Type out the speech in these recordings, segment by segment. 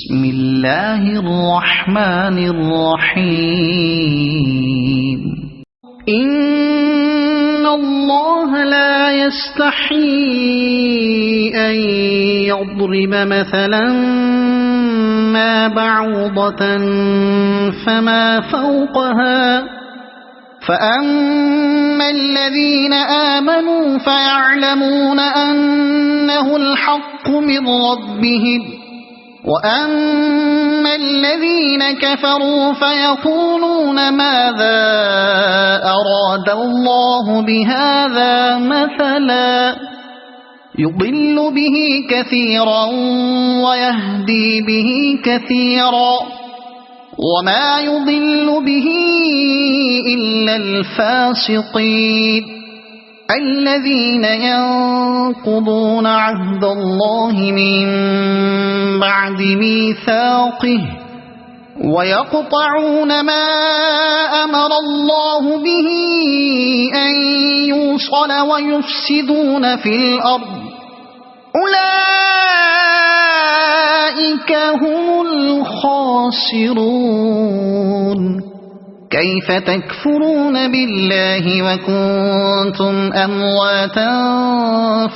بسم الله الرحمن الرحيم إن الله لا يستحيي أن يضرب مثلا ما بعوضة فما فوقها فأما الذين آمنوا فيعلمون أنه الحق من ربهم وأما الذين كفروا فيقولون ماذا أراد الله بهذا مثلا يضل به كثيرا ويهدي به كثيرا وما يضل به إلا الفاسقين الذين ينقضون عهد الله من بعد ميثاقه ويقطعون ما أمر الله به أن يوصل ويفسدون في الأرض أولئك هم الخاسرون كيف تكفرون بالله وكنتم أمواتا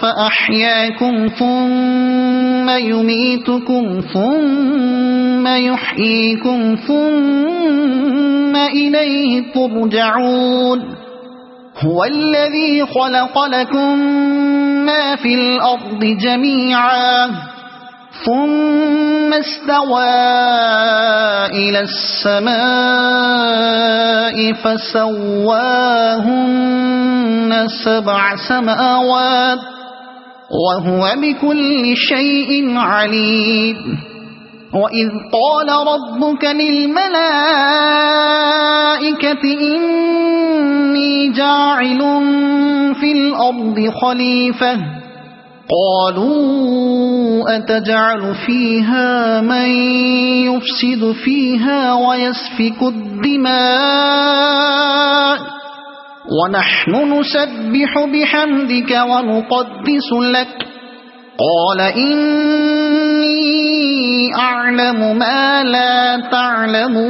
فأحياكم ثم يميتكم ثم يحييكم ثم إليه ترجعون هو الذي خلق لكم ما في الأرض جميعا ثم استوى إلى السماء فسواهن 7 سماوات وهو بكل شيء عليم وإذ قال ربك للملائكة إني جاعل في الأرض خليفة قالوا أتجعل فيها من يفسد فيها ويسفك الدماء ونحن نسبح بحمدك ونقدس لك قال إني أعلم ما لا تعلمون